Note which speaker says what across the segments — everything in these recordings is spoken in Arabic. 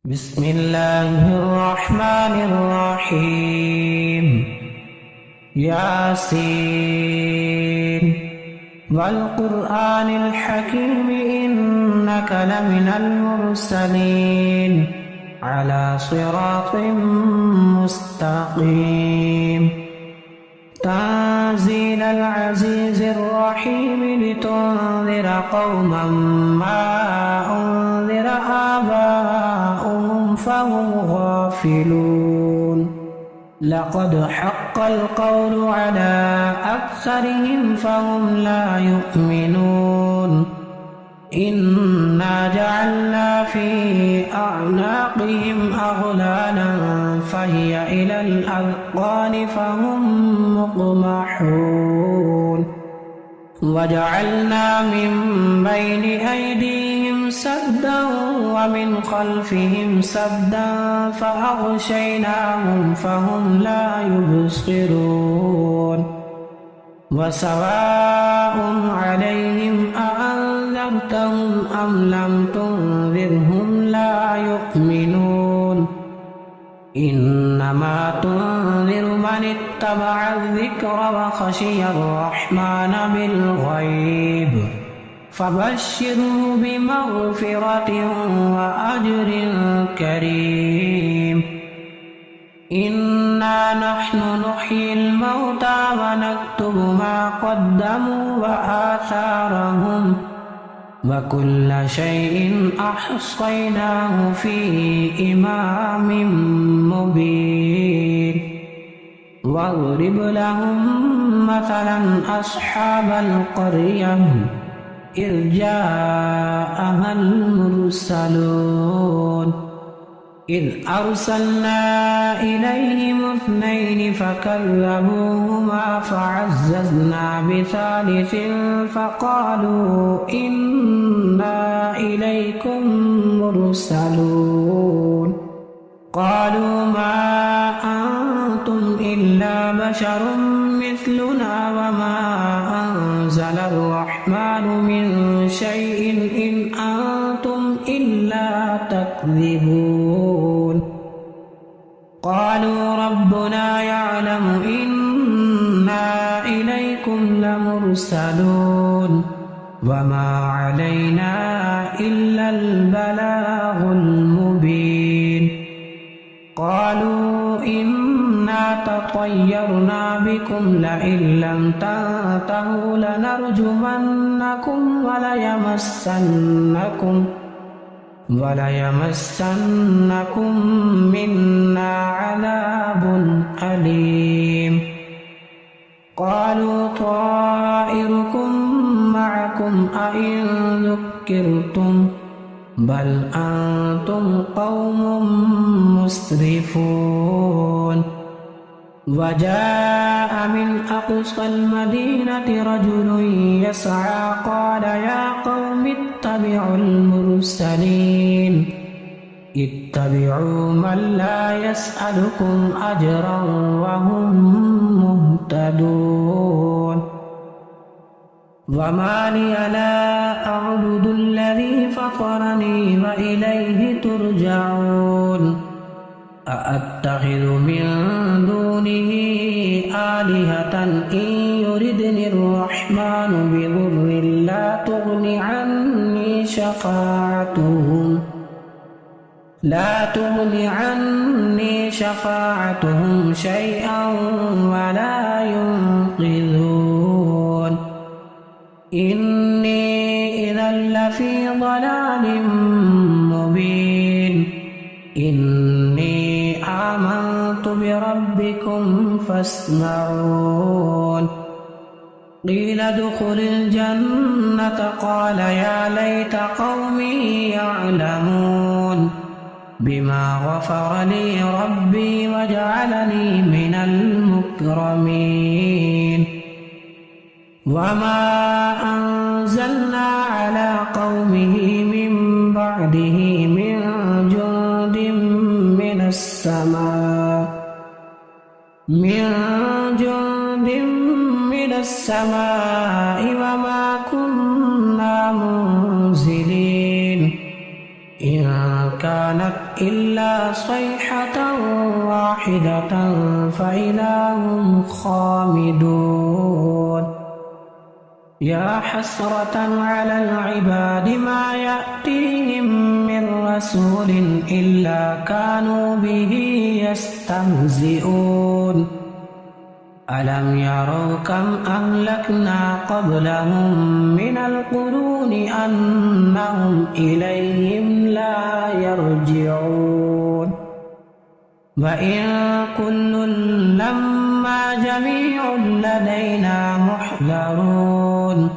Speaker 1: بسم الله الرحمن الرحيم ياسين والقرآن الحكيم إنك لمن المرسلين على صراط مستقيم تنزيل العزيز الرحيم لتنذر قوما ما أنذر آباؤهم فهم غافلون لقد حق القول على أكثرهم فهم لا يؤمنون إنا جعلنا في أعناقهم أغلالا فهي إلى الأذقان فهم مقمحون وجعلنا من بين أيديهم سدا ومن خلفهم سدا فأغشيناهم فهم لا يبصرون وسواء عليهم أأنذرتهم أم لم تنذرهم لا يؤمنون إنما تنذر من اتبع الذكر وخشي الرحمن بالغيب فبشره بمغفرة وأجر كريم إنا نحن نحيي الموتى ونكتب ما قدموا وآثارهم وكل شيء أحصيناه في إمام مبين واضرب لهم مثلا أصحاب القرية إذ جاءها المرسلون إذ أرسلنا إليهم اثنين فكذبوهما فعززنا بثالث فقالوا إنا إليكم مرسلون قالوا ما أنتم إلا بشر مثلنا وما أنزل الرحمن من شيء إن أنتم إلا تكذبون قالوا ربنا يعلم إنا إليكم لمرسلون وما علينا إلا البلاغ المبين قالوا إنا تطيرنا بكم لئن لم تنتهوا لنرجمنكم وليمسنكم منا عذاب أليم قالوا طائركم معكم أئن ذكرتم بل أنتم قوم مسرفون وجاء من أقصى المدينة رجل يسعى قال يا قوم اتبعوا المرسلين اتبعوا من لا يسألكم أجرا وهم مهتدون وما لي لا أعبد الذي فطرني وإليه ترجعون أأتخذ من دونه آلهة إن يردني الرحمن بضر لا تغني عني شفاعتهم شيئا ولا ينقذون إني إذا لفي ضلال مبين إني آمنت بربكم فاسمعون قيل ادخل الجنة قال يا ليت قومي يعلمون بما غفر لي ربي وجعلني من المكرمين وما أنزلنا على قومه من بعده من جند من السماء وما كنا منزلين إن كانت إلا صيحة واحدة فإذا هم خامدون يا حسرة على العباد ما يأتيهم من رسول إلا كانوا به يستهزئون ألم يروا كم أهلكنا قبلهم من القرون أنهم إليهم لا يرجعون وإن كل لما جميع لدينا محضرون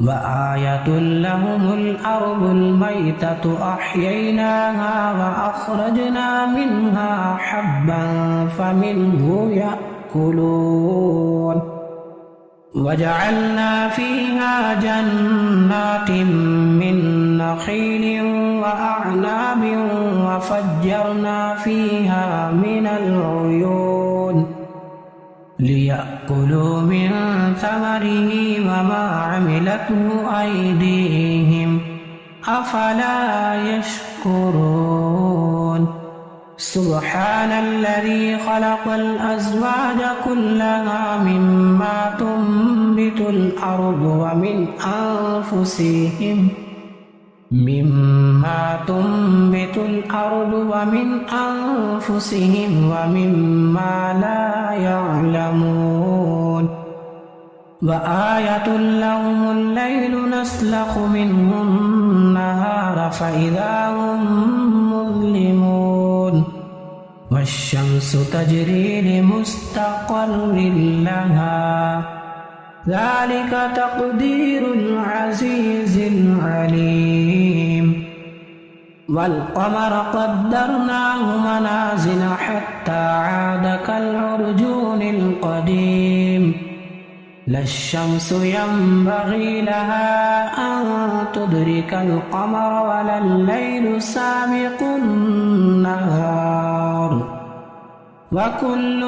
Speaker 1: وآية لهم الأرض الميتة أحييناها وأخرجنا منها حبا فمنه يأكلون وجعلنا فيها جنات من نخيل وأعناب وفجرنا فيها من العيون ليأكلوا من ثمره وما عملته أيديهم أفلا يشكرون سبحان الذي خلق الأزواج كلها مما تنبت الأرض ومن أنفسهم ومما لا يعلمون وآية لهم الليل نسلخ منه النهار فإذا هم مظلمون والشمس تجري لمستقر لها ذلك تقدير العزيز العليم والقمر قدرناه منازل حتى عاد كالعرجون القديم لا الشمس ينبغي لها أن تدرك القمر ولا الليل سابق النهار وكل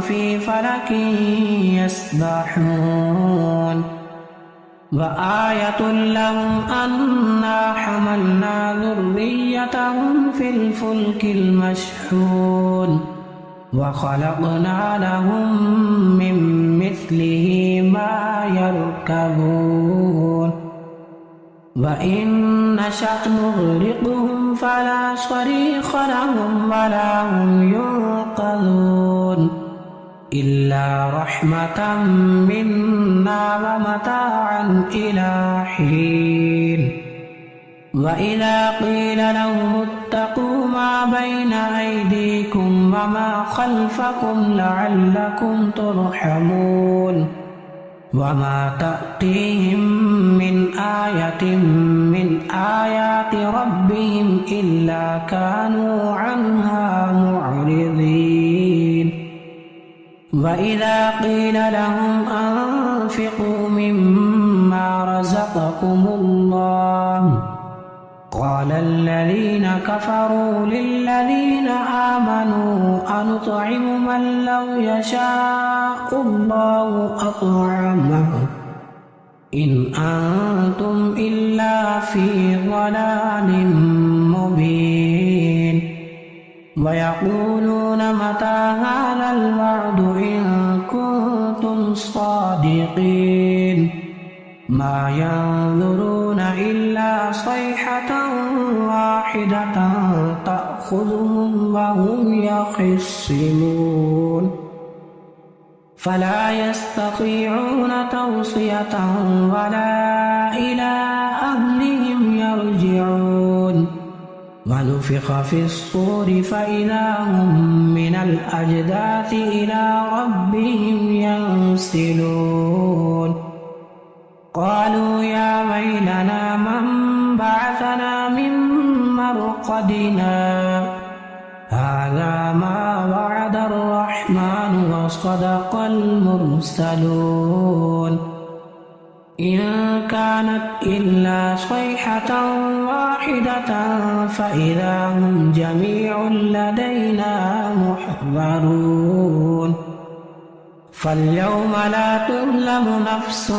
Speaker 1: في فلك يسبحون وآية لهم أنا حملنا ذريتهم في الفلك المشحون وخلقنا لهم من مثله ما يركبون وإن نشأ نغرقهم فلا صريخ لهم ولا هم ينقذون إلا رحمة منا ومتاعا إلى حين وإذا قيل لهم اتقوا ما بين أيديكم وما خلفكم لعلكم ترحمون وما تأتيهم من آية من آيات ربهم إلا كانوا عنها معرضين وإذا قيل لهم أنفقوا مما رزقكم الله قال الذين كفروا للذين آمنوا أنطعم من لو يشاء الله أطعمه إن أنتم إلا في ضلال مبين ويقولون متى هذا الوعد إن كنتم صادقين ما ينظرون إلا صيحة واحدة تأخذهم وهم يخصمون فلا يستطيعون توصية ولا إلى أهلهم يرجعون ونفخ في الصور فإذا هم من الأجداث إلى ربهم ينسلون قالوا يا ويلنا من بعثنا من مرقدنا هذا ما وعد الرحمن وصدق المرسلون إن كانت إلا صيحة واحدة فإذا هم جميع لدينا محضرون فاليوم لا تظلم نفس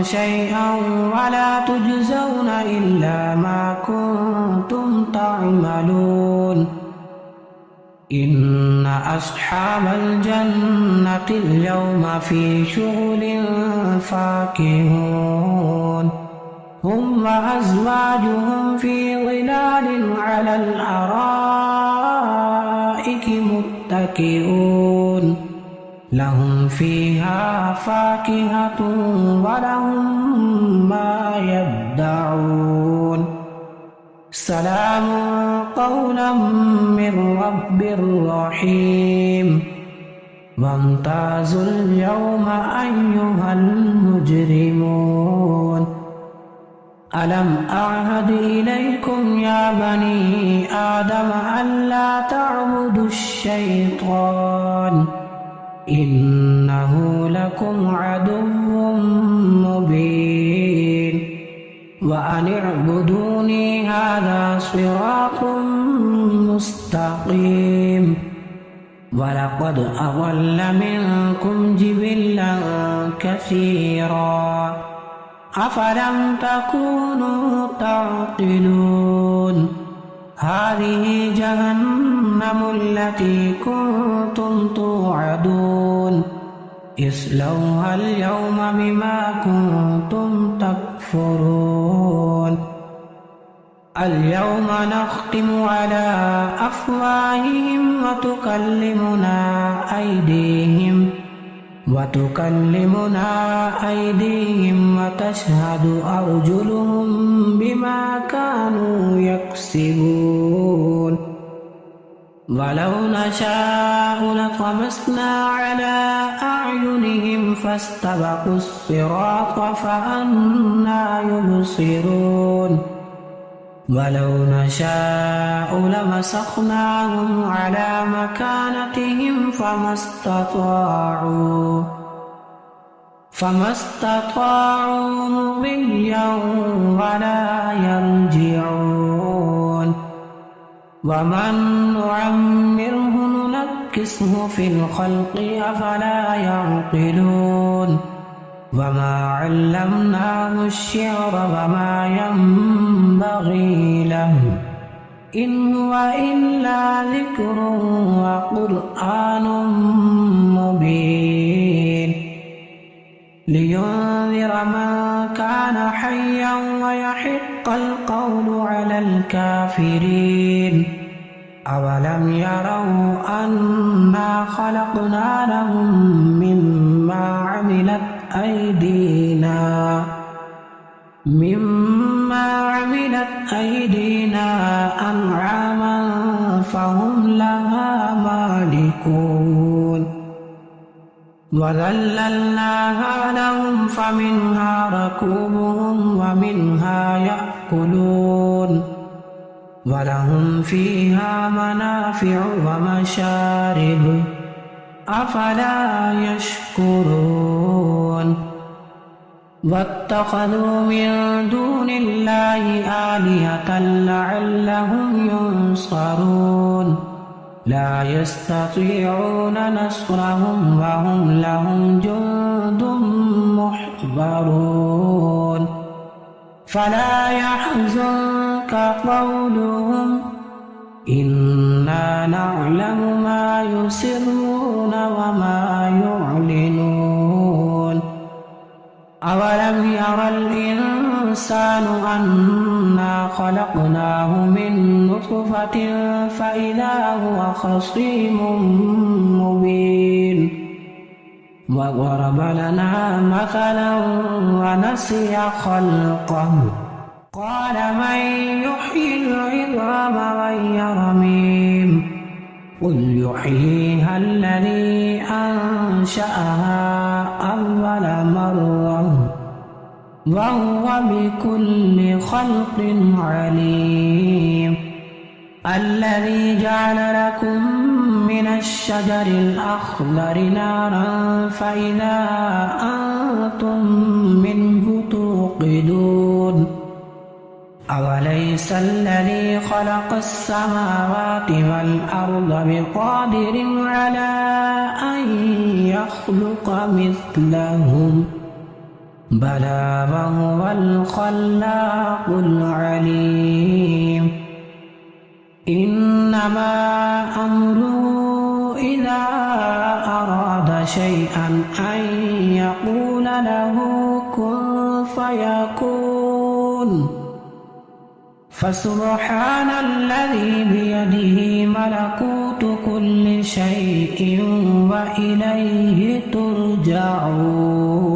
Speaker 1: شيئا ولا تجزون إلا ما كنتم تعملون إن أصحاب الجنة اليوم في شغل فاكهون هم وأزواجهم في ظلال على الأرائك متكئون لهم فيها فاكهة ولهم ما يدعون سلام قولا من رب رحيم وامتازوا اليوم أيها المجرمون ألم أعهد إليكم يا بني آدم ألا تعبدوا الشيطان إنه لكم عدو مبين وأن اعبدوني هذا صراط مستقيم ولقد أضل منكم جبلا كثيرا أفلم تكونوا تعقلون هذه جهنم التي كنتم توعدون اصلوها اليوم بما كنتم تكفرون اليوم نختم على أفواههم وتكلمنا أيديهم وتشهد أرجلهم بما كانوا يكسبون ولو نشاء لطمسنا على أعينهم فاستبقوا الصراط فأنى يبصرون ولو نشاء لمسخناهم على مكانتهم فما استطاعوا مضيا ولا يرجعون ومن نعمره ننكسه في الخلق أفلا يعقلون وما علمناه الشعر وما ينبغي له إن هو إلا ذكر وقرآن مبين لينذر من كان حيا ويحق القول على الكافرين أولم يروا أنا خلقنا لهم مما عملت أيدينا أنعاما فهم لها مالكون وذللناها لهم فمنها ركوبهم ومنها يأكلون ولهم فيها منافع ومشارب أفلا يشكرون واتخذوا من دون الله آلهة لعلهم ينصرون لا يستطيعون نصرهم وهم لهم جند محضرون فلا يحزنك قولهم إنا نعلم ما يسرون وما يعلنون أولم ير الإنسان أنا خلقناه من نطفة فإذا هو خصيم مبين وضرب لنا مثلا ونسي خلقه قال من يحيي العظام وهي رميم قل يحييها الذي أنشأها أول مرة وهو بكل خلق عليم الذي جعل لكم من الشجر الأخضر نارا فإذا أنتم منه توقدون أوليس الذي خلق السماوات والأرض بقادر على أن يخلق مثلهم بلى وهو الخلاق العليم إنما أمره إذا أراد شيئا أن يقول له كن فيكون فسبحان الذي بيده ملكوت كل شيء وإليه ترجعون.